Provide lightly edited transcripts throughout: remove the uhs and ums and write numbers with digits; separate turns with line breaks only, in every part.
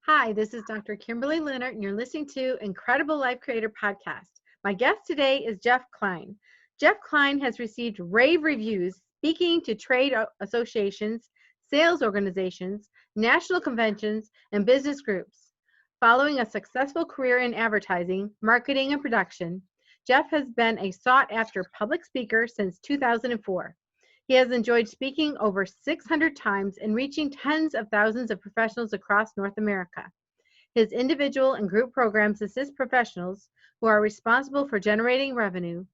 Hi, this is Dr. Kimberley Linert, and you're listening to Incredible Life Creator Podcast. My guest today is Jeff Klein. Jeff Klein has received rave reviews speaking to trade associations, sales organizations, national conventions, and business groups. Following a successful career in advertising, marketing, and production, Jeff has been a sought-after public speaker since 2004. He has enjoyed speaking over 600 times and reaching tens of thousands of professionals across North America. His individual and group programs assist professionals who are responsible for generating revenue,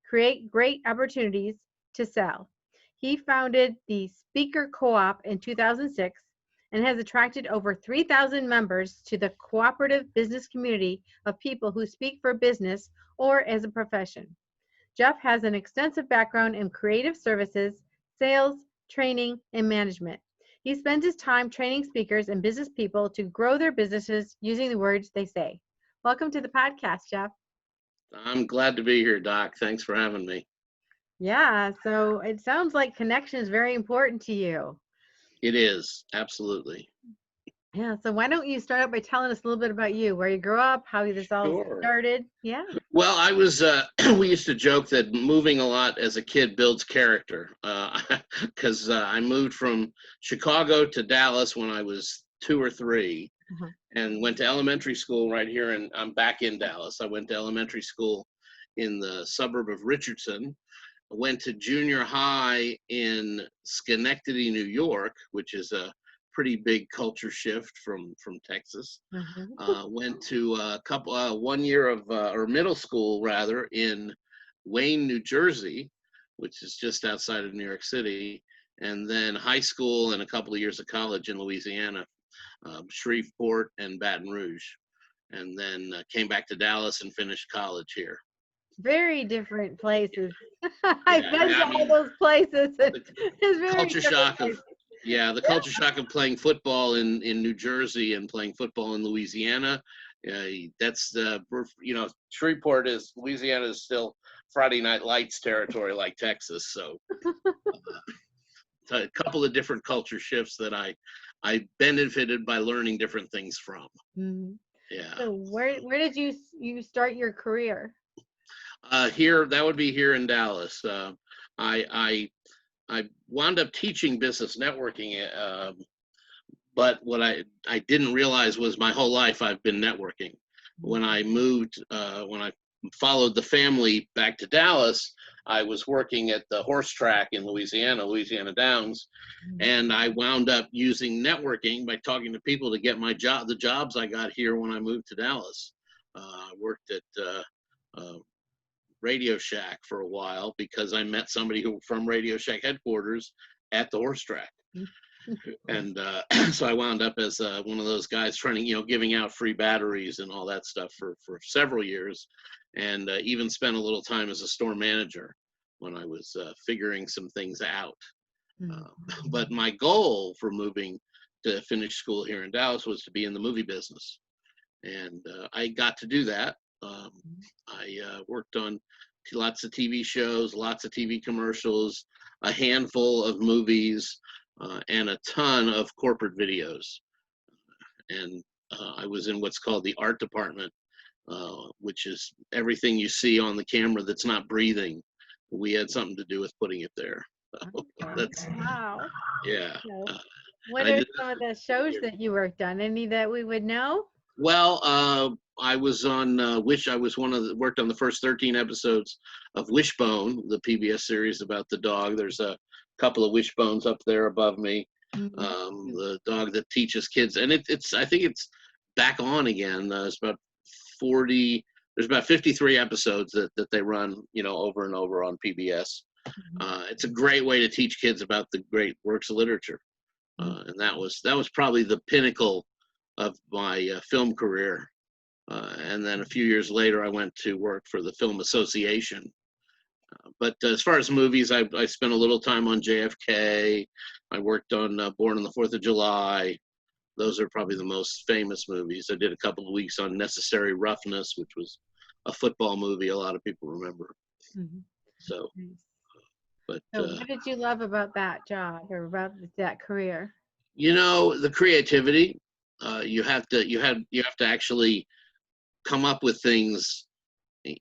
create great opportunities to sell. He founded the Speaker Co-op in 2006 and has attracted over 3,000 members to the cooperative business community of people who speak for business or as a profession. Jeff has an extensive background in creative services, sales, training, and management. He spends his time training speakers and business people to grow their businesses using the words they say. Welcome to the podcast, Jeff.
I'm glad to be here, Doc. Thanks for having me.
Yeah, so it sounds like connection is very important to you.
It is, absolutely.
Yeah, so why don't you start out by telling us a little bit about you, where you grew up, how this all started? Yeah.
Well, I was, we used to joke that moving a lot as a kid builds character, because I moved from Chicago to Dallas when I was 2 or 3 and went to elementary school right here, and I'm back in Dallas. I went to elementary school in the suburb of Richardson. I went to junior high in Schenectady, New York, which is a pretty big culture shift from Texas. Went to a couple 1 year of or middle school rather in Wayne, New Jersey, which is just outside of New York City, and then high school and a couple of years of college in Louisiana, Shreveport and Baton Rouge, and then came back to Dallas and finished college here.
Very different places. I've been to all those places. It's very
culture shock of the culture shock of playing football in New Jersey and playing football in Louisiana. That's Shreveport is Louisiana is still Friday Night Lights territory like Texas. So a couple of different culture shifts that I benefited by learning different things from.
Mm-hmm.
Yeah.
So where did you start your career?
Here, that would be here in Dallas. I wound up teaching business networking, but what I didn't realize was my whole life I've been networking. When I moved, when I followed the family back to Dallas, I was working at the horse track in Louisiana Downs, and I wound up using networking by talking to people to get the jobs I got here when I moved to Dallas. I worked at Radio Shack for a while because I met somebody from Radio Shack headquarters at the horse track. And so I wound up as one of those guys giving out free batteries and all that stuff for several years, and even spent a little time as a store manager when I was figuring some things out. But my goal for moving to finish school here in Dallas was to be in the movie business. And I got to do that. I worked on lots of TV shows, lots of TV commercials, a handful of movies, and a ton of corporate videos. And I was in what's called the art department, which is everything you see on the camera that's not breathing. We had something to do with putting it there.
Wow.
Yeah.
What are some of the shows that you worked on? Any that we would know?
Well, I was on worked on the first 13 episodes of Wishbone, the PBS series about the dog. There's a couple of Wishbones up there above me. The dog that teaches kids, and I think it's back on again. It's about 40. There's about 53 episodes that they run, over and over on PBS. It's a great way to teach kids about the great works of literature, and that was probably the pinnacle of my film career. And then a few years later, I went to work for the Film Association. But as far as movies, I spent a little time on JFK. I worked on Born on the 4th of July. Those are probably the most famous movies. I did a couple of weeks on Necessary Roughness, which was a football movie a lot of people remember. So, but
what did you love about that job or about that career?
The creativity. you have to actually come up with things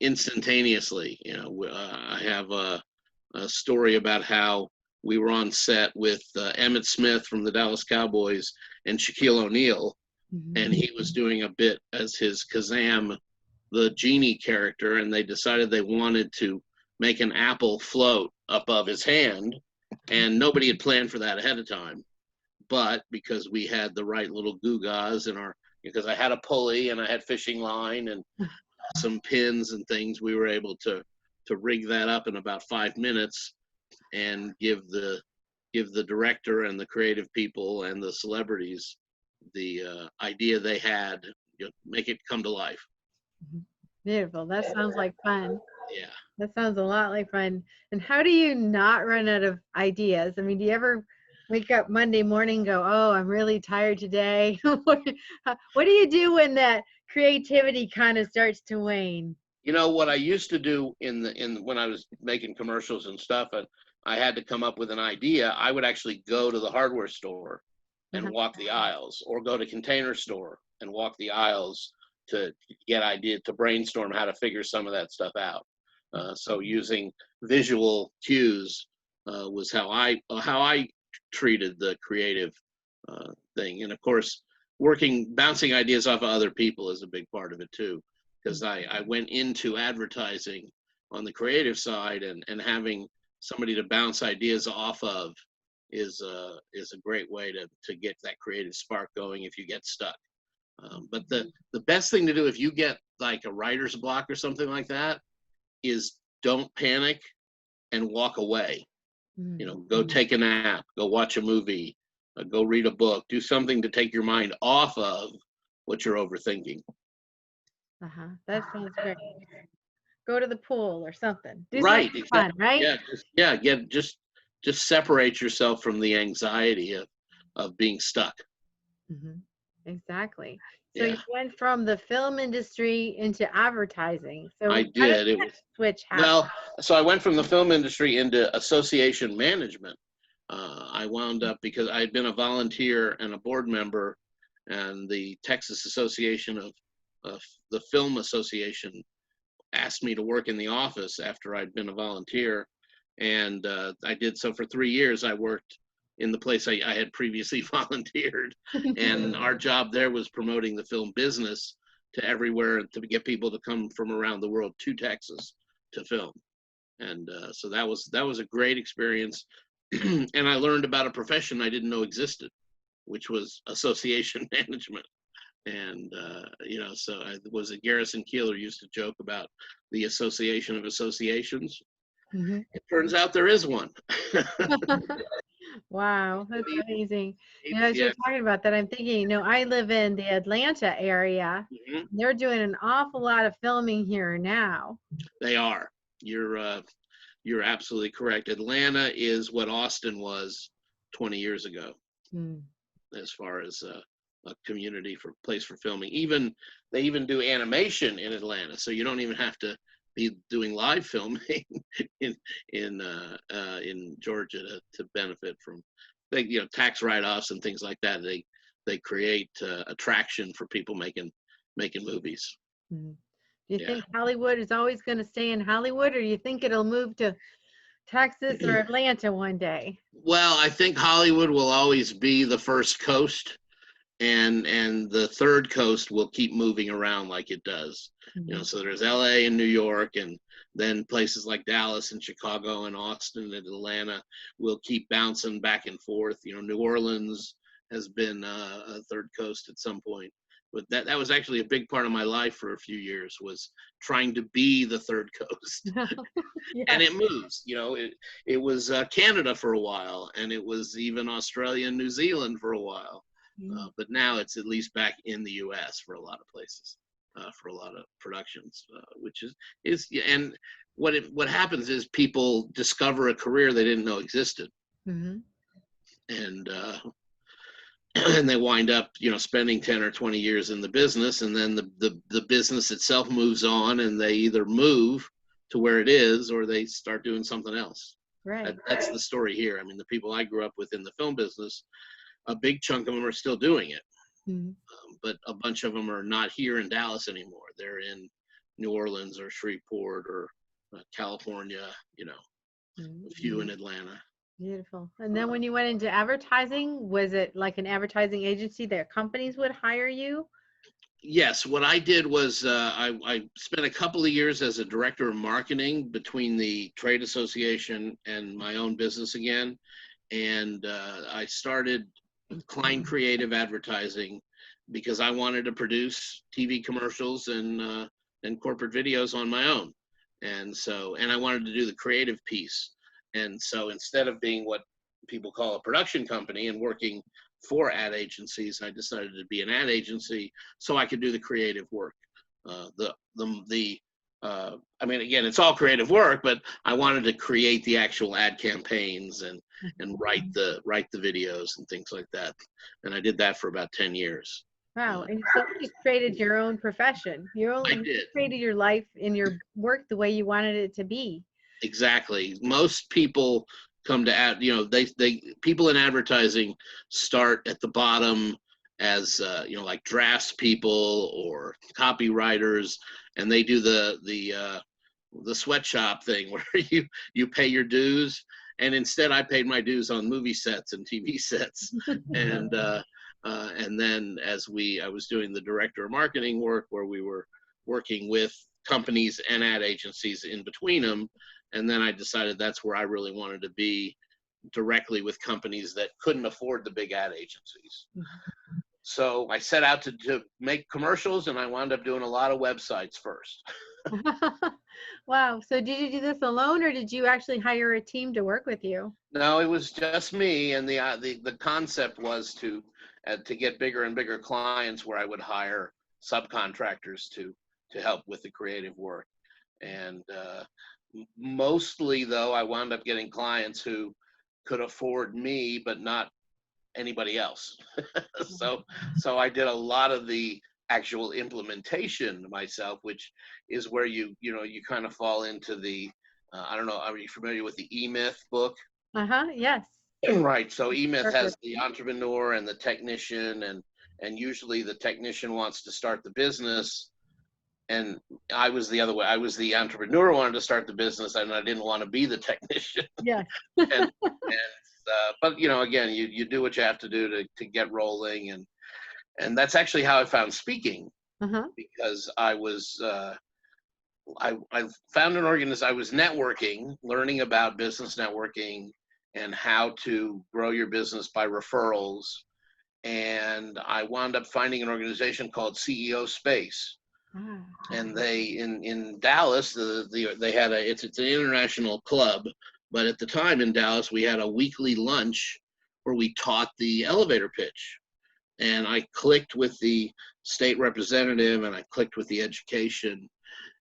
instantaneously. I have a story about how we were on set with Emmitt Smith from the Dallas Cowboys and Shaquille O'Neal, and he was doing a bit as his Kazam, the genie character, and they decided they wanted to make an apple float above his hand, and nobody had planned for that ahead of time. But because we had the right little gewgaws because I had a pulley and I had fishing line and some pins and things, we were able to rig that up in about 5 minutes and give the director and the creative people and the celebrities the idea they had, make it come to life.
Beautiful. That sounds like fun.
Yeah.
That sounds a lot like fun. And how do you not run out of ideas? I mean, do you ever wake up Monday morning and go, oh, I'm really tired today? What do you do when that creativity kind of starts to wane?
What I used to do when I was making commercials and stuff, and I had to come up with an idea, I would actually go to the hardware store and walk the aisles, or go to Container Store and walk the aisles to get ideas, to brainstorm how to figure some of that stuff out. So using visual cues was how I treated the creative thing. And of course, bouncing ideas off of other people is a big part of it too, because I went into advertising on the creative side, and having somebody to bounce ideas off of is a great way to get that creative spark going if you get stuck. But the best thing to do if you get like a writer's block or something like that is don't panic and walk away. Go take a nap, go watch a movie, go read a book, do something to take your mind off of what you're overthinking.
That sounds great. Go to the pool or something. Do
Right,
something
exactly.
fun, right?
Just separate yourself from the anxiety of being stuck.
Exactly. So
Yeah.
you went from the film industry into advertising. So
I
how
did.
did that switch happen?
Well, so I went from the film industry into association management. I wound up, because I had been a volunteer and a board member, and the Texas Association of the Film Association asked me to work in the office after I'd been a volunteer, and I did so for 3 years. I worked in the place I had previously volunteered, and our job there was promoting the film business to everywhere, to get people to come from around the world to Texas to film. And so that was a great experience. And I learned about a profession I didn't know existed, which was association management. And so Garrison Keillor used to joke about the Association of Associations. It turns out there is one.
Wow, that's amazing. As you're talking about that, I'm thinking, I live in the Atlanta area. They're doing an awful lot of filming here now.
They are. You're absolutely correct. Atlanta is what Austin was 20 years ago, as far as a community place for filming. They even do animation in Atlanta, so you don't even have to be doing live filming in Georgia to benefit from tax write-offs and things like that. They create attraction for people making movies.
Do you think Hollywood is always going to stay in Hollywood, or do you think it'll move to Texas or Atlanta one day?
Well, I think Hollywood will always be the first coast, and the third coast will keep moving around like it does. So there's LA and New York, and then places like Dallas and Chicago and Austin and Atlanta will keep bouncing back and forth. New Orleans has been a third coast at some point. But that was actually a big part of my life for a few years, was trying to be the third coast. And it moves. It was Canada for a while, and it was even Australia and New Zealand for a while. But now it's at least back in the U.S. for a lot of places, for a lot of productions, which is and what happens is people discover a career they didn't know existed, and and they wind up spending 10 or 20 years in the business, and then the business itself moves on, and they either move to where it is or they start doing something else.
Right.
That's the story here. I mean, the people I grew up with in the film business, a big chunk of them are still doing it.
Mhm.
But a bunch of them are not here in Dallas anymore. They're in New Orleans or Shreveport or California, a few in
Mhm.
Atlanta.
Beautiful. And then when you went into advertising, was it like an advertising agency that companies would hire you?
Yes, what I did was I spent a couple of years as a director of marketing between the trade association and my own business again. And I started Klein Creative Advertising because I wanted to produce TV commercials and corporate videos on my own. And I wanted to do the creative piece. And so instead of being what people call a production company and working for ad agencies, I decided to be an ad agency so I could do the creative work. I mean, again, it's all creative work, but I wanted to create the actual ad campaigns and write the videos and things like that. And I did that for about 10 years.
Wow. And so you created your own profession.
I
You
did.
created your life and your work the way you wanted it to be.
Exactly. Most people come to they people in advertising start at the bottom as like drafts people or copywriters, and they do the sweatshop thing where you pay your dues. And instead, I paid my dues on movie sets and TV sets, and and then I was doing the director of marketing work where we were working with companies and ad agencies in between them. And then I decided that's where I really wanted to be, directly with companies that couldn't afford the big ad agencies. So I set out to make commercials, and I wound up doing a lot of websites first.
Wow. So did you do this alone or did you actually hire a team to work with you?
No, it was just me, and the concept was to get bigger and bigger clients where I would hire subcontractors to help with the creative work. And mostly, though, I wound up getting clients who could afford me, but not anybody else. so I did a lot of the actual implementation myself, which is where you kind of fall into the I don't know, are you familiar with the E-Myth book?
Uh-huh. Yes.
Right. So E-Myth has
Perfect.
the entrepreneur and the technician, and usually the technician wants to start the business, and I was the other way. I was the entrepreneur who wanted to start the business, and I didn't want to be the technician.
Yes.
and but again, you do what you have to do to get rolling, and that's actually how I found speaking,
Uh-huh.
because I found an organization. I was networking, learning about business networking and how to grow your business by referrals, and I wound up finding an organization called CEO Space.
Ah.
And they in Dallas, they had it's an international club, but at the time in Dallas we had a weekly lunch where we taught the elevator pitch, and I clicked with the state representative and I clicked with the education,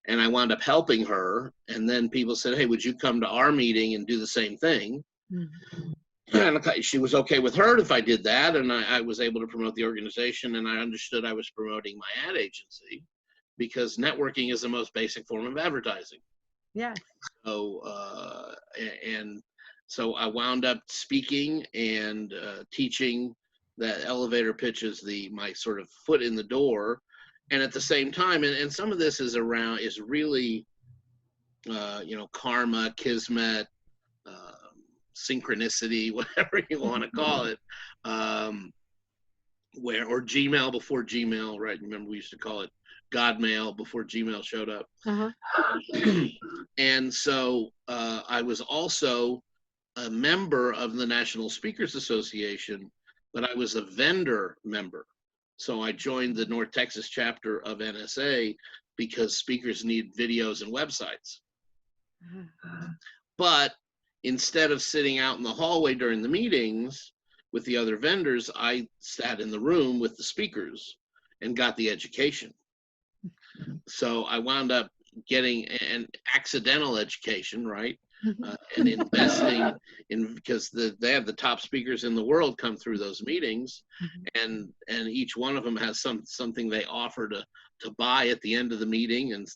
and I wound up helping her. And then people said, "Hey, would you come to our meeting and do the same thing?"
Mhm.
And she was okay with her if I did that, and I was able to promote the organization, and I understood I was promoting my ad agency, because networking is the most basic form of advertising.
Yes.
So and so I wound up speaking and teaching that elevator pitch is my sort of foot in the door, and at the same time, and some of this is really karma, kismet, synchronicity, whatever you want to call it, or Gmail before Gmail, right? Remember, we used to call it Godmail before Gmail showed up.
Uh-huh.
And so I was also a member of the National Speakers Association, but I was a vendor member. So I joined the North Texas chapter of NSA because speakers need videos and websites. But instead of sitting out in the hallway during the meetings with the other vendors, I sat in the room with the speakers and got the education. So I wound up getting an accidental education, right? And investing in, because they have the top speakers in the world come through those meetings, and each one of them has something they offer to buy at the end of the meeting, and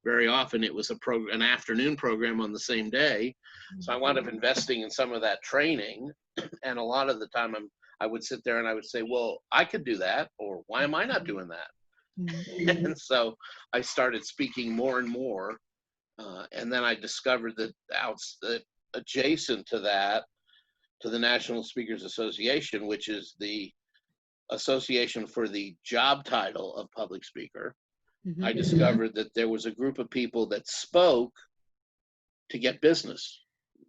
very often it was an afternoon program on the same day. So I wound up investing in some of that training, and a lot of the time I would sit there and I would say, well, I could do that, or why am I not doing that?
Mhm.
And so I started speaking more and more. And then I discovered that adjacent to that, to the National Speakers Association, which is the association for the job title of public speaker,
Mhm.
I discovered that there was a group of people that spoke to get business,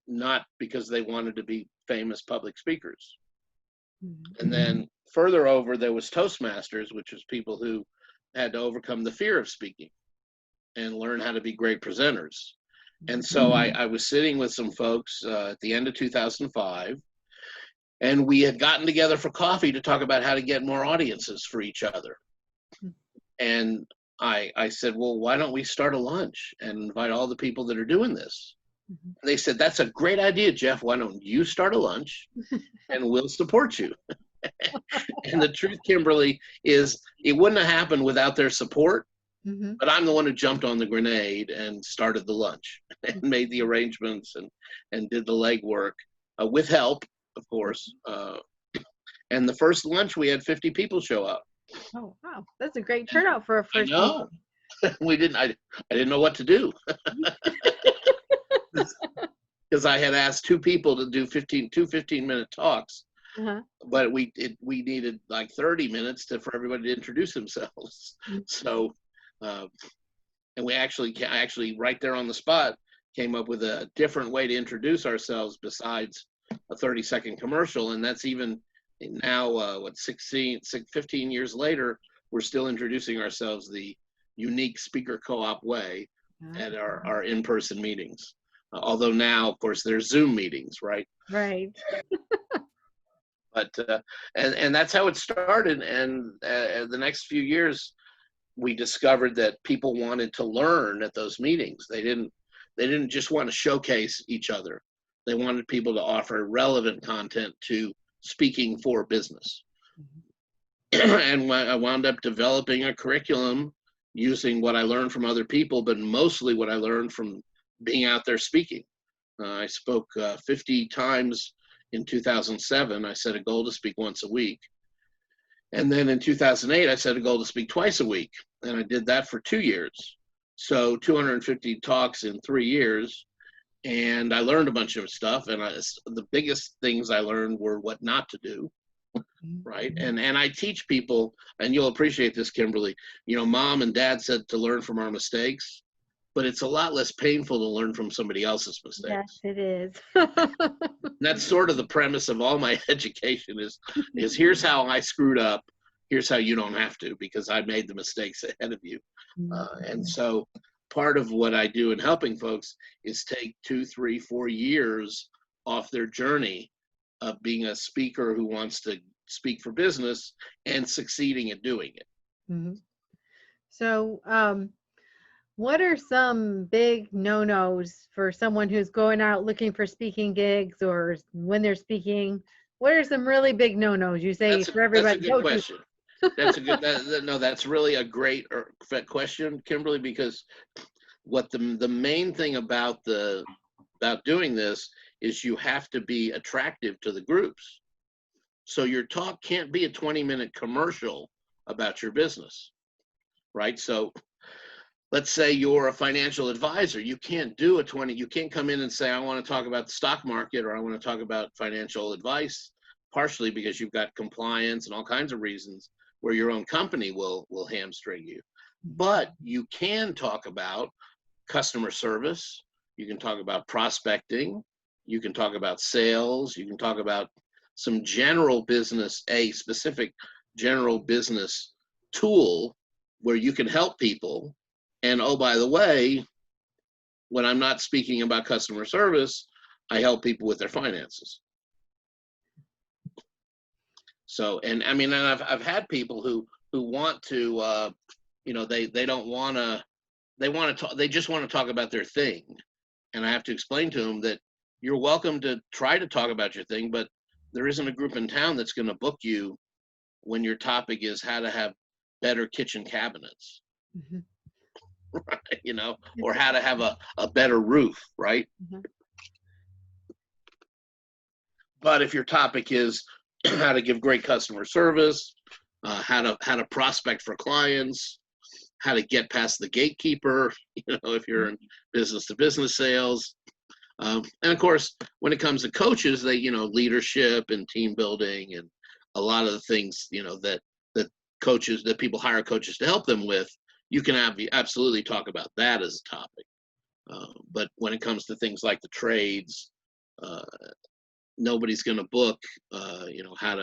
not because they wanted to be famous public speakers.
Mhm.
And then further over, there was Toastmasters, which was people who had to overcome the fear of speaking and learn how to be great presenters. And so I was sitting with some folks at the end of 2005, and we had gotten together for coffee to talk about how to get more audiences for each other. And I said, well, why don't we start a lunch and invite all the people that are doing this?
Mhm.
They said, that's a great idea, Jeff. Why don't you start a lunch and we'll support you? And the truth, Kimberly, is it wouldn't have happened without their support.
Mhm.
But I'm the one who jumped on the grenade and started the lunch and made the arrangements and did the legwork with help, of course. And the first lunch, we had 50 people show up.
Oh, wow. That's a great turnout for a
I
first
know.
meeting.
I didn't know what to do because I had asked two people to do 15-minute talks,
Uh-huh.
but we needed like 30 minutes for everybody to introduce themselves.
Mhm.
So, and I actually right there on the spot came up with a different way to introduce ourselves besides a 30-second commercial. And that's even now, 15 years later, we're still introducing ourselves the unique speaker co-op way at our in-person meetings. Although now, of course, there's Zoom meetings, right?
Right.
But and that's how it started. And the next few years, we discovered that people wanted to learn at those meetings. They didn't just want to showcase each other. They wanted people to offer relevant content to speaking for business. And I wound up developing a curriculum using what I learned from other people, but mostly what I learned from being out there speaking. I spoke 50 times in 2007. I set a goal to speak once a week. And then in 2008, I set a goal to speak twice a week. And I did that for 2 years. So 250 talks in 3 years. And I learned a bunch of stuff. And the biggest things I learned were what not to do. Right. And I teach people, and you'll appreciate this, Kimberly. You know, mom and dad said to learn from our mistakes, but it's a lot less painful to learn from somebody else's mistakes.
Yes, it is.
And that's sort of the premise of all my education is here's how I screwed up. Here's how you don't have to, because I made the mistakes ahead of you. And so part of what I do in helping folks is take 2, 3, 4 years off their journey of being a speaker who wants to speak for business and succeeding at doing it.
Mhm. So, what are some big no-nos for someone who's going out looking for speaking gigs, or when they're speaking? What are some really big no-nos you say for
That's a
everybody?
good question. That's a good, no, that's really a great question, Kimberly, because what the main thing about doing this is you have to be attractive to the groups. So your talk can't be a 20-minute commercial about your business, right? So let's say you're a financial advisor. You can't come in and say, I want to talk about the stock market, or I want to talk about financial advice, partially because you've got compliance and all kinds of reasons where your own company will hamstring you. But you can talk about customer service. You can talk about prospecting. You can talk about sales. You can talk about some general business, a specific general business tool where you can help people. And oh, by the way, when I'm not speaking about customer service, I help people with their finances. So, and I mean, and I've had people who want to, they don't want to, they want to talk, they just want to talk about their thing. And I have to explain to them that you're welcome to try to talk about your thing, but there isn't a group in town that's going to book you when your topic is how to have better kitchen cabinets.
Mm-hmm.
Right, or how to have a better roof, right? Mm-hmm. But if your topic is how to give great customer service, how to prospect for clients, how to get past the gatekeeper, if you're in business to business sales. And of course, when it comes to coaches, they, leadership and team building and a lot of the things, that people hire coaches to help them with, you can absolutely talk about that as a topic. But when it comes to things like the trades, nobody's going to book, how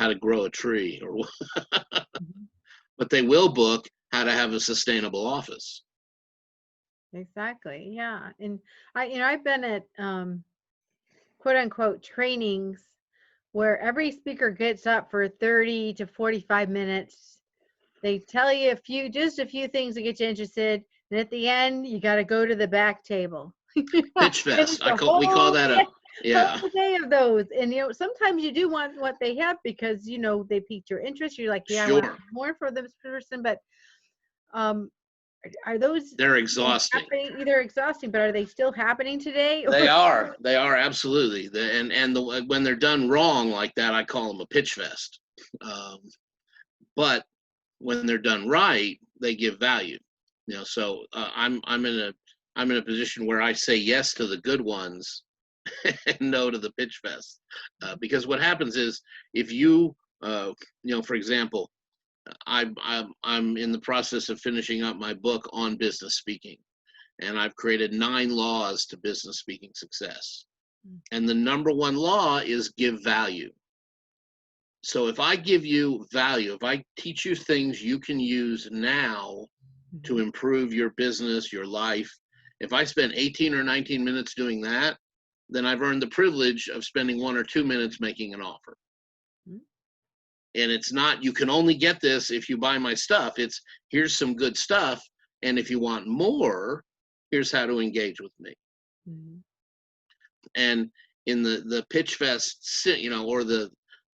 to grow a tree, but they will book how to have a sustainable office.
Exactly. Yeah. And I've been at quote unquote trainings where every speaker gets up for 30 to 45 minutes. They tell you just a few things to get you interested. And at the end, you got to go to the back table.
Pitch fest. We call that a
whole day of those. And sometimes you do want what they have because they piqued your interest. You're like, yeah,
sure.
I want more for this person. But are those?
They're exhausting.
They're exhausting, but are they still happening today?
They are. They are, absolutely. When they're done wrong like that, I call them a pitch fest. But when they're done right, they give value. So I'm in a position where I say yes to the good ones and no to the pitch fest, because what happens is if you for example, I'm in the process of finishing up my book on business speaking, and I've created 9 laws to business speaking success, and the number 1 law is give value. So if I give you value, if I teach you things you can use now to improve your business, your life, if I spend 18 or 19 minutes doing that, then I've earned the privilege of spending 1 or 2 minutes making an offer. And it's not, you can only get this if you buy my stuff. It's, here's some good stuff, and if you want more, here's how to engage with me. And in the pitch fest, or the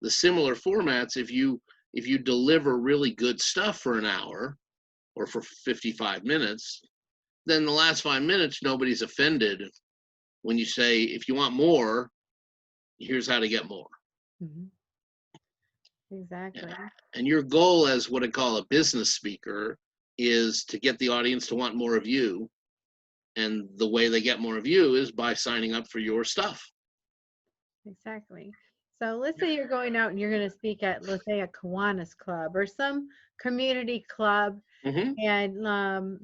similar formats, if you deliver really good stuff for an hour or for 55 minutes, then the last 5 minutes, nobody's offended when you say, if you want more, here's how to get more.
Exactly.
And your goal as what I call a business speaker is to get the audience to want more of you. And the way they get more of you is by signing up for your stuff.
Exactly. So let's say you're going out and you're going to speak at, let's say, a Kiwanis club or some community club. And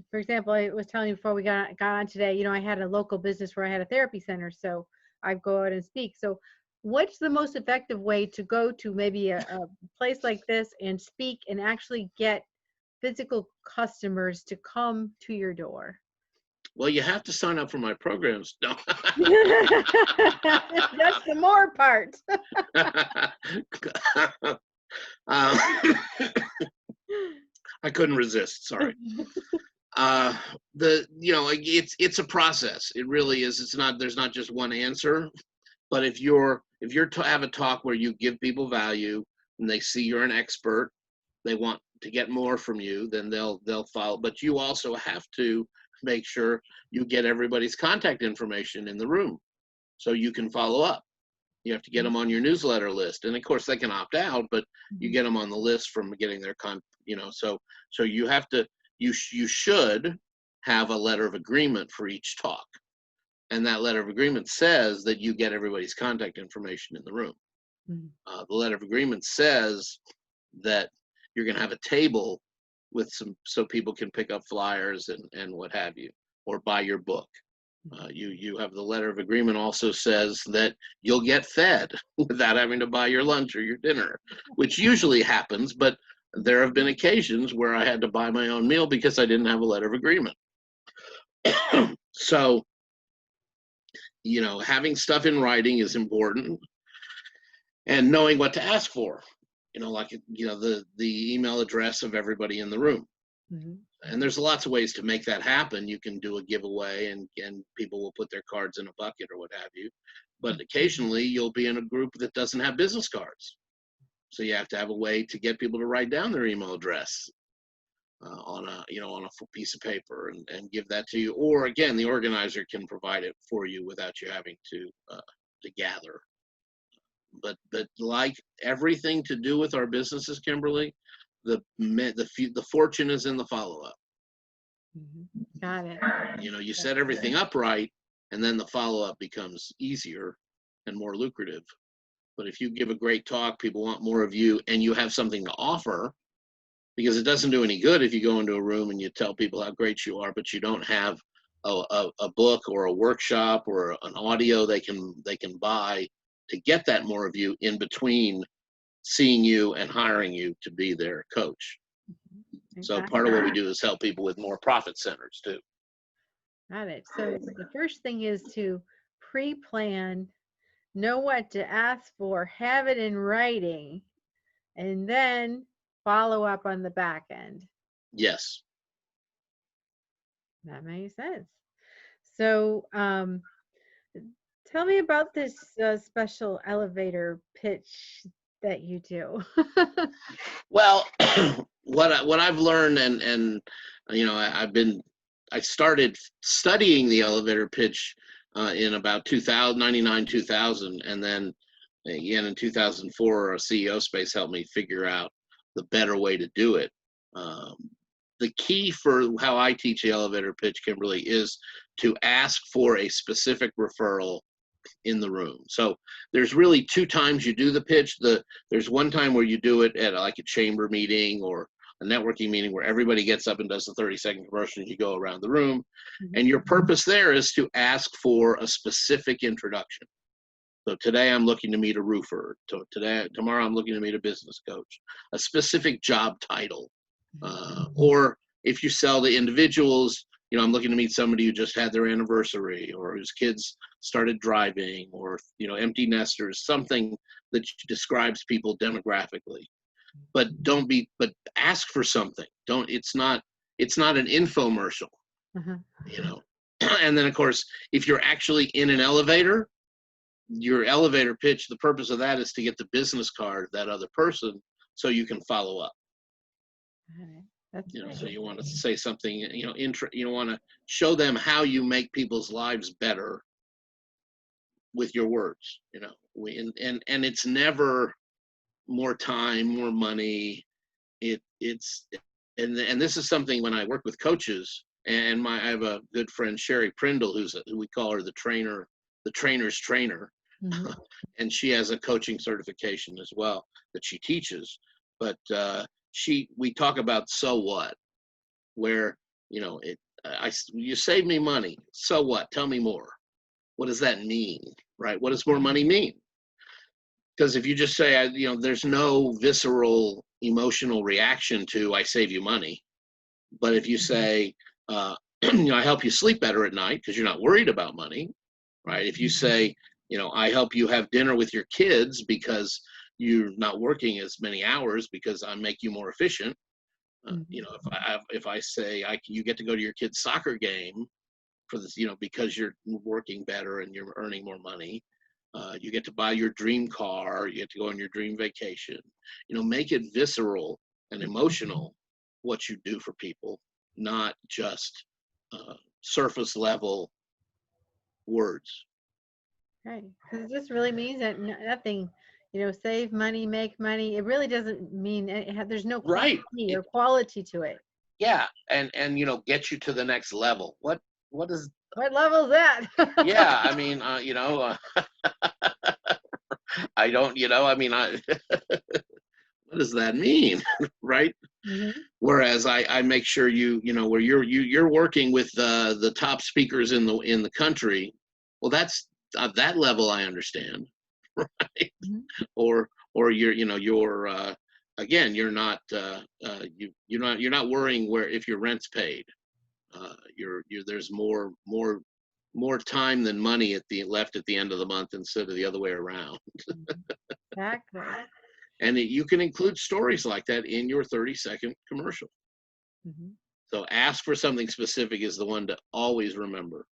for example, I was telling you before we got on today, I had a local business where I had a therapy center, so I go out and speak. So what's the most effective way to go to maybe a place like this and speak and actually get physical customers to come to your door?
Well, you have to sign up for my programs. No.
That's the more part.
I couldn't resist. Sorry. It's a process. It really is. It's not. There's not just one answer. But if you have a talk where you give people value and they see you're an expert, they want to get more from you, then they'll follow. But you also have to make sure you get everybody's contact information in the room so you can follow up. You have to get them on your newsletter list, and of course they can opt out, but you get them on the list from getting their so you have to, you should have a letter of agreement for each talk, and that letter of agreement says that you get everybody's contact information in the room. The letter of agreement says that you're going to have a table with so people can pick up flyers and what have you, or buy your book. You have the letter of agreement also says that you'll get fed without having to buy your lunch or your dinner, which usually happens, but there have been occasions where I had to buy my own meal because I didn't have a letter of agreement. So, having stuff in writing is important, and knowing what to ask for, the email address of everybody in the room. And there's lots of ways to make that happen. You can do a giveaway and people will put their cards in a bucket or what have you. But occasionally you'll be in a group that doesn't have business cards. So you have to have a way to get people to write down their email address on a piece of paper and give that to you. Or again, the organizer can provide it for you without you having to gather But like everything to do with our businesses, Kimberly, the fortune is in the follow-up.
Got it.
You set everything up right, and then the follow-up becomes easier and more lucrative. But if you give a great talk, people want more of you, and you have something to offer, because it doesn't do any good if you go into a room and you tell people how great you are, but you don't have a book or a workshop or an audio they can buy to get that more of you in between seeing you and hiring you to be their coach. So part of what we do is help people with more profit centers too.
Got it. So the first thing is to pre-plan, know what to ask for, have it in writing, and then follow up on the back end.
Yes.
That makes sense. So tell me about this special elevator pitch that you do.
Well, what I've learned, and I started studying the elevator pitch in about 2000, and then again in 2004, a CEO space helped me figure out the better way to do it. The key for how I teach the elevator pitch, Kimberly, is to ask for a specific referral in the room. So there's really two times you do the pitch. There's one time where you do it at like a chamber meeting or a networking meeting where everybody gets up and does the 30-second commercial and you go around the room. And your purpose there is to ask for a specific introduction. So today I'm looking to meet a roofer. Tomorrow I'm looking to meet a business coach, a specific job title. Or if you sell to individuals, I'm looking to meet somebody who just had their anniversary or whose kids started driving, or, empty nesters, something that describes people demographically. But but ask for something. It's not an infomercial, And then of course, if you're actually in an elevator, your elevator pitch, the purpose of that is to get the business card of that other person so you can follow up. So you want to say something, you want to show them how you make people's lives better with your words, and it's never more time, more money. It's this is something when I work with coaches, and I have a good friend, Sherry Prindle, who we call her the trainer's trainer. And she has a coaching certification as well that she teaches, but we talk about so what, where you save me money, so what, tell me more. What does that mean, right? What does more money mean? Because if you just say, there's no visceral emotional reaction to I save you money. But if you say, I help you sleep better at night because you're not worried about money, right? If you say, I help you have dinner with your kids because you're not working as many hours because I make you more efficient. If I say you get to go to your kid's soccer game for this, because you're working better and you're earning more money, you get to buy your dream car, you get to go on your dream vacation. Make it visceral and emotional what you do for people, not just surface level words.
Right, because this really means that nothing, save money, make money. It really doesn't mean there's no quantity or quality to it.
Yeah, and get you to the next level. What
level is that?
Yeah, I mean, I don't, what does that mean, right? Whereas I make sure where you're working with the top speakers in the country. Well, that's that level I understand, right? Or you're again, you're not you're not worrying where if your rent's paid. There's more time than money left at the end of the month instead of the other way around.
Exactly.
And you can include stories like that in your 30-second commercial. So ask for something specific is the one to always remember.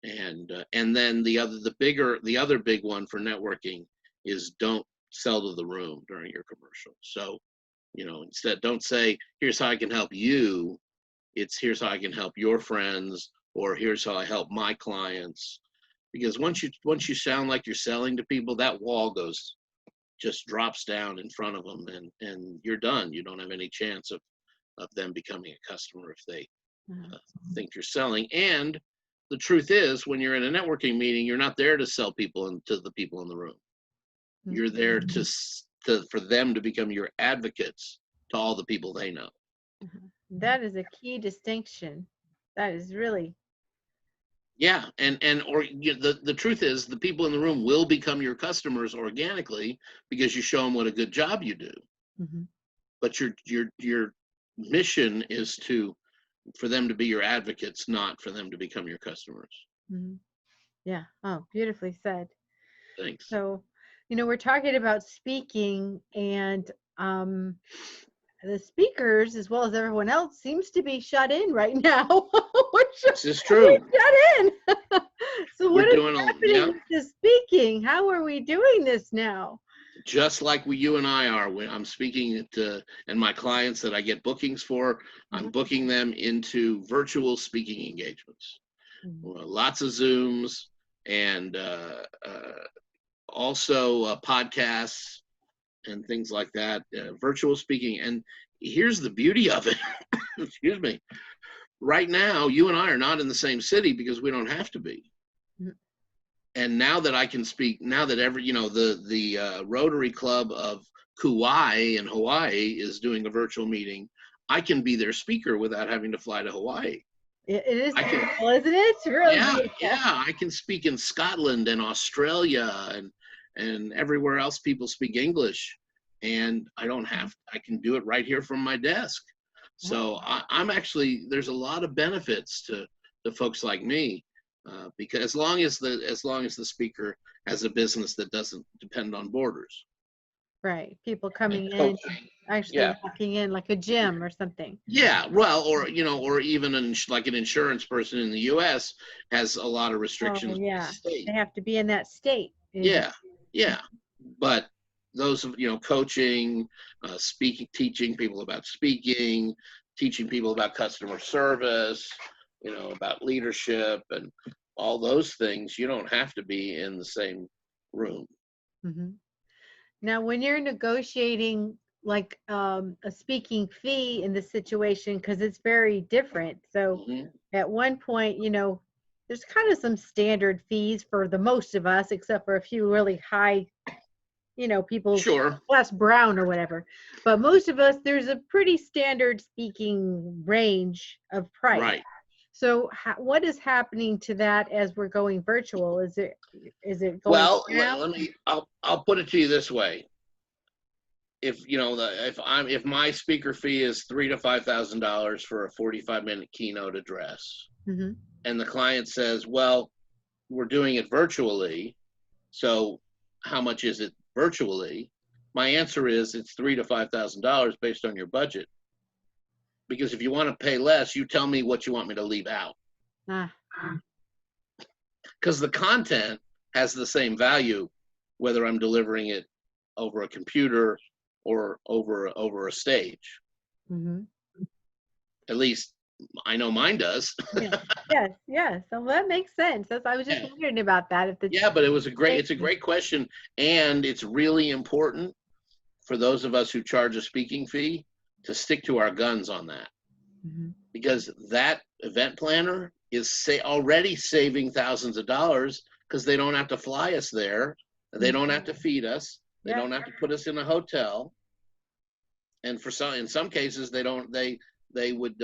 And then the other big one for networking is don't sell to the room during your commercial. So, instead, don't say, here's how I can help you. It's here's how I can help your friends, or here's how I help my clients. Because once you sound like you're selling to people, that wall goes just drops down in front of them, and you're done. You don't have any chance of them becoming a customer if they think you're selling. And the truth is, when you're in a networking meeting, you're not there to sell people and to the people in the room. You're there to for them to become your advocates to all the people they know.
That is a key distinction. That is really.
Yeah, the truth is, the people in the room will become your customers organically because you show them what a good job you do. But your mission is for them to be your advocates, not for them to become your customers.
Yeah. Oh, beautifully said.
Thanks.
So, we're talking about speaking, and the speakers, as well as everyone else, seems to be shut in right now.
This is true.
Shut in. So what is happening with the speaking? How are we doing this now?
Just like you and I are. When I'm speaking and my clients that I get bookings for, I'm booking them into virtual speaking engagements. Lots of Zooms and also podcasts and things like that, virtual speaking. And here's the beauty of it. Excuse me. Right now, you and I are not in the same city because we don't have to be. And now that I can speak, now that the Rotary Club of Kauai in Hawaii is doing a virtual meeting, I can be their speaker without having to fly to Hawaii.
It is beautiful, isn't it? It's really beautiful.
Yeah. I can speak in Scotland and Australia and everywhere else people speak English, and I can do it right here from my desk. So I'm actually, there's a lot of benefits to folks like me, because as long as the speaker has a business that doesn't depend on borders.
Right. People coming in, actually walking in like a gym or something.
Yeah. Well, or even like an insurance person in the U.S. has a lot of restrictions.
Oh, yeah. They have to be in that state.
Yeah. But those of coaching, speaking, teaching people about speaking, teaching people about customer service, about leadership and all those things, you don't have to be in the same room.
Now, when you're negotiating like a speaking fee in this situation, because it's very different. So at one point, there's kind of some standard fees for the most of us, except for a few really high, people, less brown or whatever. But most of us, there's a pretty standard speaking range of price.
Right.
So what is happening to that as we're going virtual? Is it going down?
I'll put it to you this way. If my speaker fee is $3,000 to $5,000 for a 45-minute keynote address, and the client says, well, we're doing it virtually, so how much is it virtually? My answer is it's $3,000 to $5,000 based on your budget. Because if you want to pay less, you tell me what you want me to leave out. Because the content has the same value, whether I'm delivering it over a computer or over a stage. At least I know mine does.
Yes. So that makes sense. I was just wondering about that. But
it's a great question, and it's really important for those of us who charge a speaking fee to stick to our guns on that, because that event planner is already saving thousands of dollars because they don't have to fly us there, they don't have to feed us, they don't have to put us in a hotel, and in some cases they would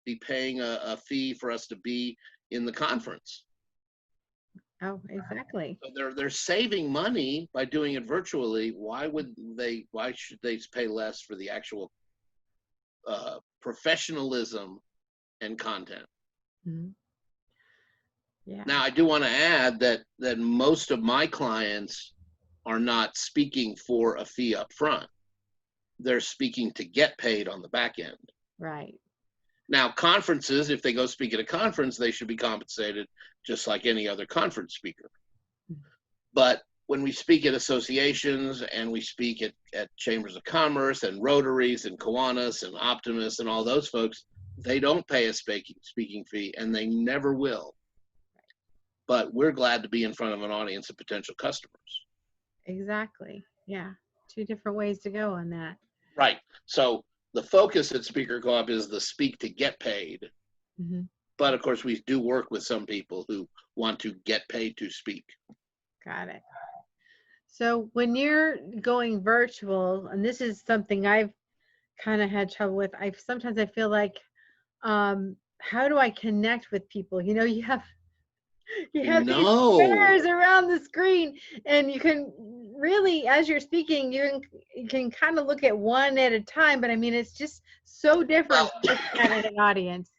be paying a fee for us to be in the conference.
Oh, exactly.
So they're saving money by doing it virtually. Why should they pay less for the actual professionalism and content? Now, I do want to add that most of my clients are not speaking for a fee up front. They're speaking to get paid on the back end.
Right.
Now, conferences, if they go speak at a conference, they should be compensated just like any other conference speaker. But when we speak at associations and we speak at chambers of commerce and Rotaries and Kiwanis and Optimists and all those folks, they don't pay a speaking fee, and they never will. But we're glad to be in front of an audience of potential customers.
Exactly. Yeah. Two different ways to go on that.
Right. So the focus at Speaker Co-op is the speak to get paid.
Mm-hmm.
But of course, we do work with some people who want to get paid to speak.
Got it. So when you're going virtual, and this is something I've kind of had trouble with, sometimes I feel like, how do I connect with people? You know, you have these
No.
squares around the screen, and you can really, as you're speaking, you can kind of look at one at a time. But I mean, it's just so different
Well,
from looking at an audience.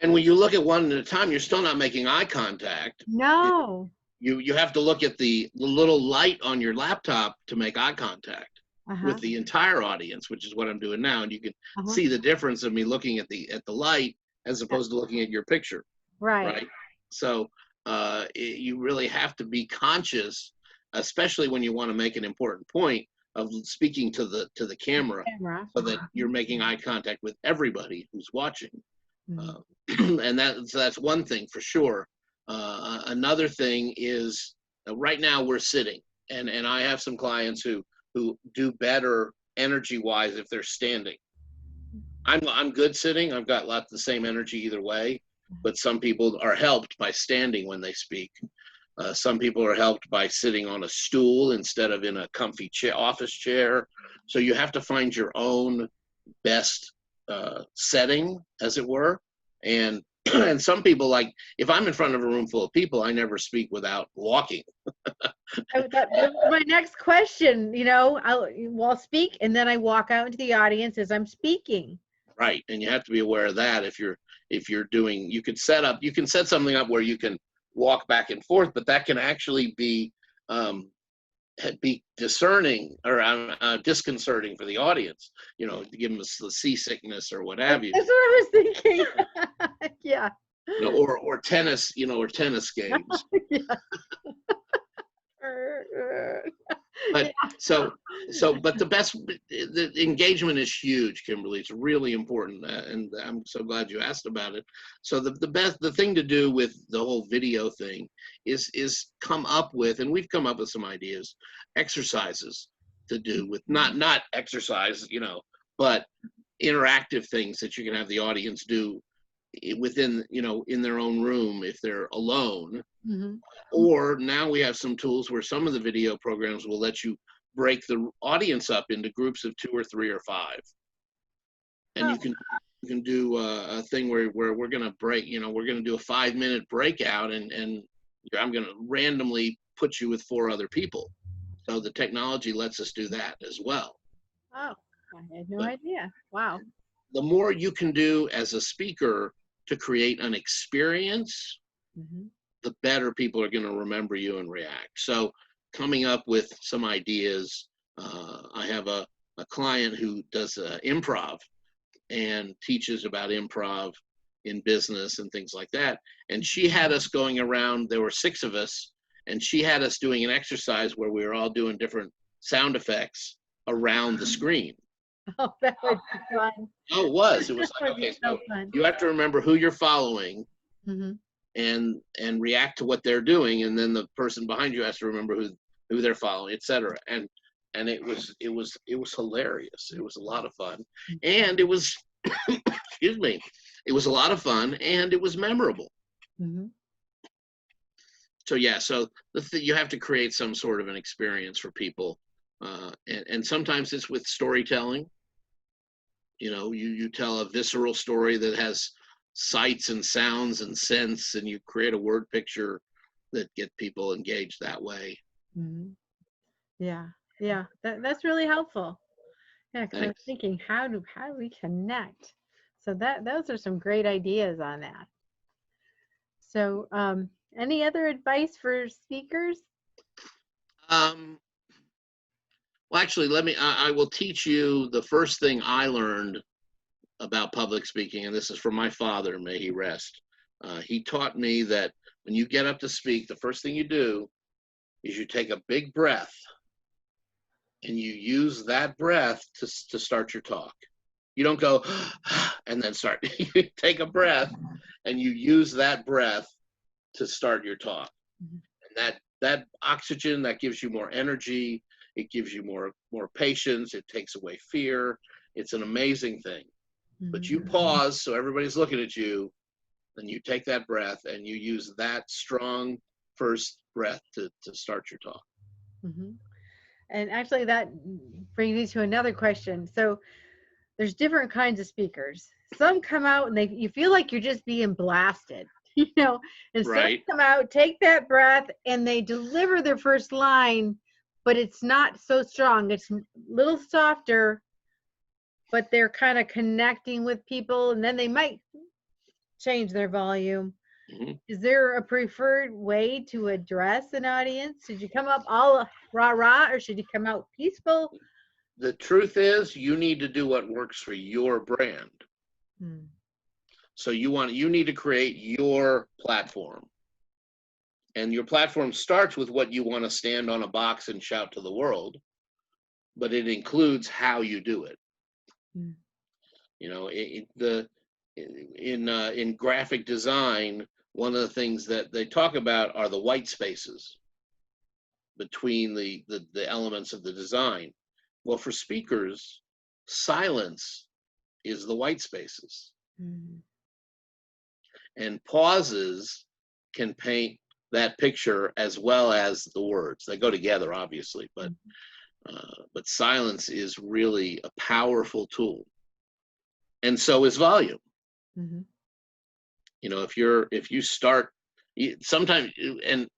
and when you look at one at a time, you're still not making eye contact.
No.
You have to look at the little light on your laptop to make eye contact
Uh-huh.
with the entire audience, which is what I'm doing now. And you can
Uh-huh.
see the difference of me looking at the light as opposed to looking at your picture.
Right.
So you really have to be conscious, especially when you want to make an important point, of speaking to the camera, so that you're making eye contact with everybody who's watching.
Mm-hmm.
And that's one thing for sure. Another thing is right now we're sitting, and I have some clients who do better energy wise if they're standing. I'm good sitting. I've got lots of the same energy either way, but some people are helped by standing when they speak. Some people are helped by sitting on a stool instead of in a comfy office chair. So you have to find your own best setting, as it were. And and some people, like, if I'm in front of a room full of people, I never speak without walking.
That was my next question. You know, I'll speak, and then I walk out into the audience as I'm speaking.
Right, and you have to be aware of that. If you're doing, you can set something up where you can walk back and forth, but that can actually be discerning or disconcerting for the audience. You know, to give them the seasickness or what have you.
That's what I was thinking. Yeah.
You know, or tennis, or tennis games.
Yeah.
But but the engagement is huge, Kimberly. It's really important, and I'm so glad you asked about it. So the thing to do with the whole video thing is come up with, and we've come up with some ideas, exercises to do with not exercise, but interactive things that you can have the audience do within, in their own room if they're alone.
Mm-hmm.
Or now we have some tools where some of the video programs will let you break the audience up into groups of 2 or 3 or 5. And you can do a thing where we're going to break, we're going to do a 5-minute breakout, and I'm going to randomly put you with 4 other people. So the technology lets us do that as well.
Oh, I had no idea. Wow.
The more you can do as a speaker to create an experience,
Mm-hmm.
the better people are going to remember you and react. So coming up with some ideas. I have a client who does improv and teaches about improv in business and things like that. And she had us going around, there were 6 of us, and she had us doing an exercise where we were all doing different sound effects around the screen.
Oh, that would be fun.
Oh, it was like, okay, so you have to remember who you're following.
Mm-hmm.
and react to what they're doing, and then the person behind you has to remember who they're following, etc. And it was hilarious. It was a lot of fun, and it was excuse me, it was a lot of fun, and it was memorable.
Mm-hmm.
So yeah, so you have to create some sort of an experience for people, and sometimes it's with storytelling. You tell a visceral story that has sights and sounds and scents, and you create a word picture that get people engaged that way.
Mm-hmm. Yeah, that's really helpful. Yeah, because I was thinking, how do we connect? So those are some great ideas on that. So any other advice for speakers?
Well, actually, I will teach you the first thing I learned about public speaking, and this is from my father, may he rest. He taught me that when you get up to speak, the first thing you do is you take a big breath, and you use that breath to start your talk. You don't go and then start. You take a breath, and you use that breath to start your talk. Mm-hmm. And that oxygen, that gives you more energy. It gives you more patience. It takes away fear. It's an amazing thing. But you pause, so everybody's looking at you, and you take that breath, and you use that strong first breath to start your talk.
And actually, that brings me to another question. So there's different kinds of speakers. Some come out and you feel like you're just being blasted, and
Right.
some come out, take that breath, and they deliver their first line, but it's not so strong. It's a little softer, but they're kind of connecting with people, and then they might change their volume. Is there a preferred way to address an audience? Should you come up all rah-rah, or should you come out peaceful?
The truth is, you need to do what works for your brand. So you need to create your platform. And your platform starts with what you want to stand on a box and shout to the world, but it includes how you do it. In graphic design, one of the things that they talk about are the white spaces between the elements of the design. Well, for speakers, silence is the white spaces. And pauses can paint that picture as well as the words. They go together, obviously, but silence is really a powerful tool. And so is volume. If you start, sometimes, and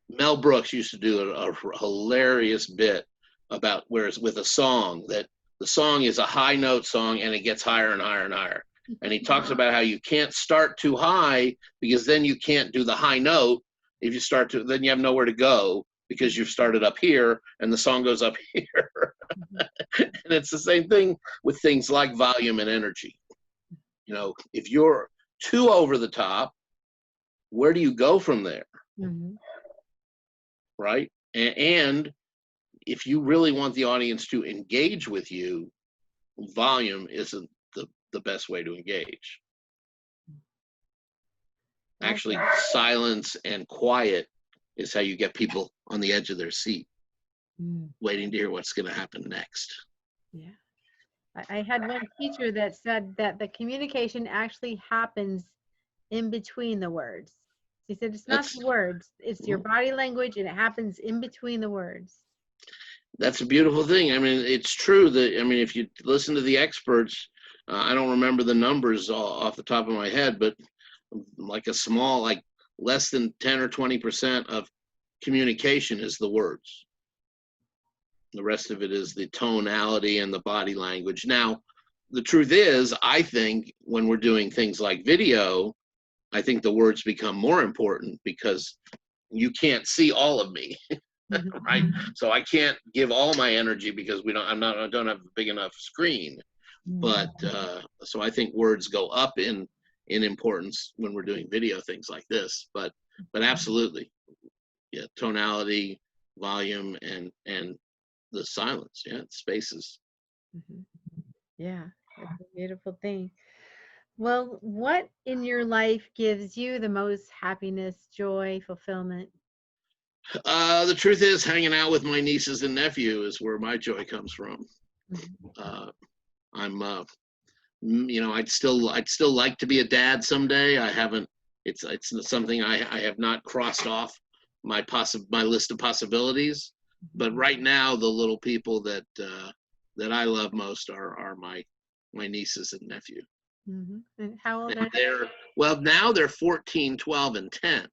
Mel Brooks used to do a hilarious bit about whereas with a song, that the song is a high note song and it gets higher and higher and higher. And he talks about how you can't start too high because then you can't do the high note. If you start to, then you have nowhere to go because you've started up here and the song goes up here. And it's the same thing with things like volume and energy. If you're too over the top, where do you go from there? Right? And if you really want the audience to engage with you, volume isn't the best way to engage. Actually, silence and quiet is how you get people on the edge of their seat, waiting to hear what's going to happen next.
Yeah. I had one teacher that said that the communication actually happens in between the words. He said it's not the words, it's your body language, and it happens in between the words.
That's a beautiful thing. I mean, it's true that, if you listen to the experts, I don't remember the numbers off the top of my head, but less than 10 or 20% of communication is the words. The rest of it is the tonality and the body language. Now, the truth is, I think when we're doing things like video, I think the words become more important because you can't see all of me, right? So I can't give all my energy because I don't have a big enough screen. But so I think words go up in importance when we're doing video things like this. But absolutely, yeah, tonality, volume, and the silence, spaces.
Yeah, that's a beautiful thing. Well, what in your life gives you the most happiness, joy, fulfillment?
The truth is, hanging out with my nieces and nephew is where my joy comes from. I'd still like to be a dad someday. I haven't. It's something I have not crossed off my list of possibilities. But right now, the little people that I love most are my nieces and nephew.
And how old are
they? Now they're 14, 12, and 10.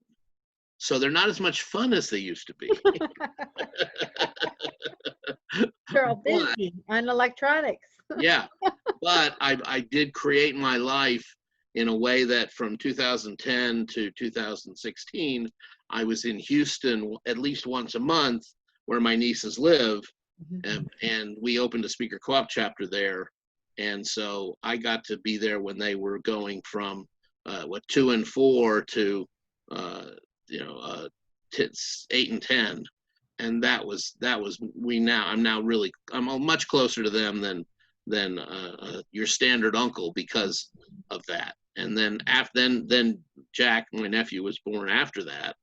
So they're not as much fun as they used to be.
They're all busy on electronics.
Yeah, but I did create my life in a way that from 2010 to 2016, I was in Houston at least once a month where my nieces live, and we opened a speaker co-op chapter there. And so I got to be there when they were going from 2 and 4 to 8 and 10, and I'm much closer to them than your standard uncle because of that. And then then Jack, my nephew, was born after that,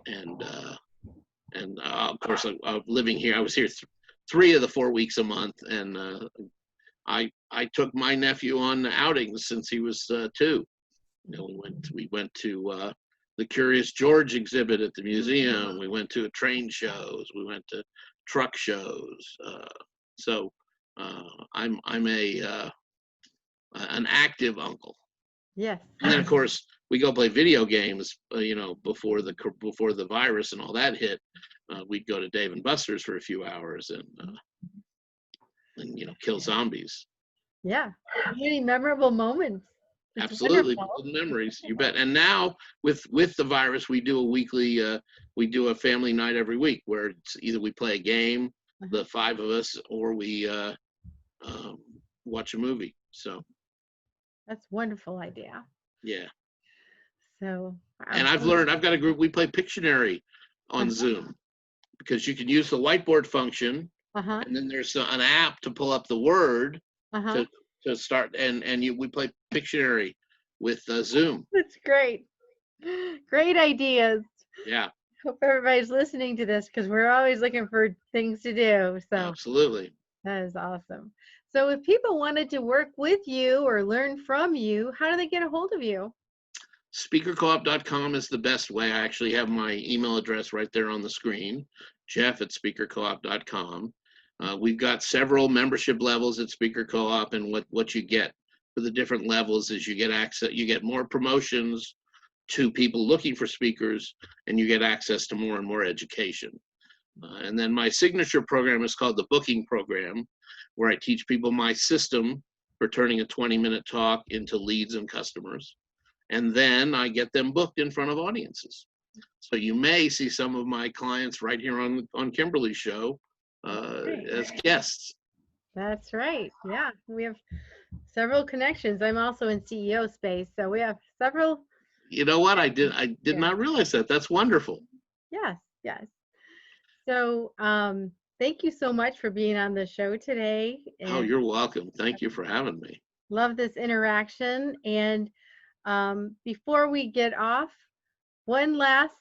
and And of course, living here, I was here 3 of the 4 weeks a month, and I took my nephew on outings since he was 2. You know, we went to the Curious George exhibit at the museum. We went to train shows. We went to truck shows. So I'm an active uncle.
Yes.
And then of course we go play video games. You know, before the virus and all that hit, we'd go to Dave and Buster's for a few hours and you know, kill zombies.
Yeah. Many memorable moments. It's
Absolutely,
wonderful.
golden memories. You bet. And now with the virus, we do a weekly, we do a family night every week where it's either we play a game, the 5 of us, or we watch a movie. So
That's a wonderful idea.
yeah.
So,
And I've got a group, we play Pictionary on Zoom because you can use the whiteboard function, and then there's an app to pull up the word to start, and we play Pictionary with Zoom.
That's great. Great ideas.
Yeah.
Hope everybody's listening to this because we're always looking for things to do. So
Absolutely.
that is awesome. So if people wanted to work with you or learn from you, how do they get a hold of you?
Speakercoop.com is the best way. I actually have my email address right there on the screen, jeff@speakercoop.com. We've got several membership levels at Speaker Co-op, and what you get for the different levels is you get access, you get more promotions to people looking for speakers, and you get access to more and more education. And then my signature program is called the Booking Program, where I teach people my system for turning a 20-minute talk into leads and customers. And then I get them booked in front of audiences. So you may see some of my clients right here on Kimberly's show as guests.
That's right. Yeah, we have several connections. I'm also in CEO space, so we have several.
You know what? I did not realize that. That's wonderful.
Yes, yes. So thank you so much for being on the show today.
Oh, you're welcome. Thank you for having me.
Love this interaction. And before we get off, one last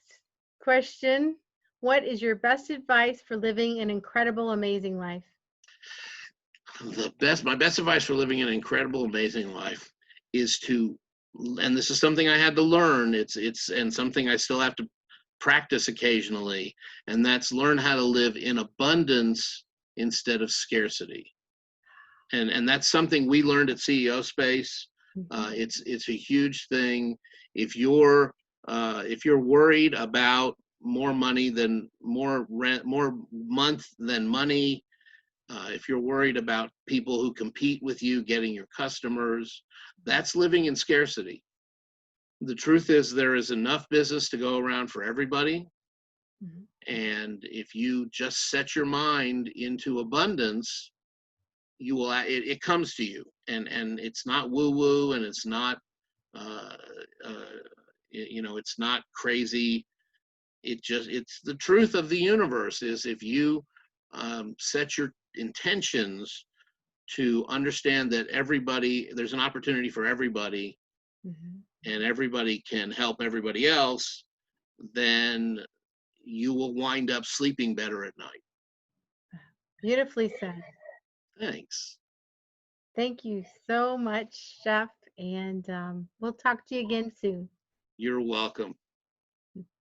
question. What is your best advice for living an incredible, amazing life?
My best advice for living an incredible, amazing life is to, and this is something I had to learn. And something I still have to practice occasionally, and that's learn how to live in abundance instead of scarcity. And that's something we learned at CEO Space. It's a huge thing. If you're worried about more money than more rent, more month than money, if you're worried about people who compete with you getting your customers, that's living in scarcity. The truth is there is enough business to go around for everybody. And if you just set your mind into abundance, you will, it comes to you, and it's not woo woo, and it's not you know, it's not crazy. It's the truth of the universe is if you set your intentions to understand that there's an opportunity for everybody, and everybody can help everybody else, then you will wind up sleeping better at night.
Beautifully said.
Thanks.
Thank you so much, Jeff. And we'll talk to you again soon.
You're welcome.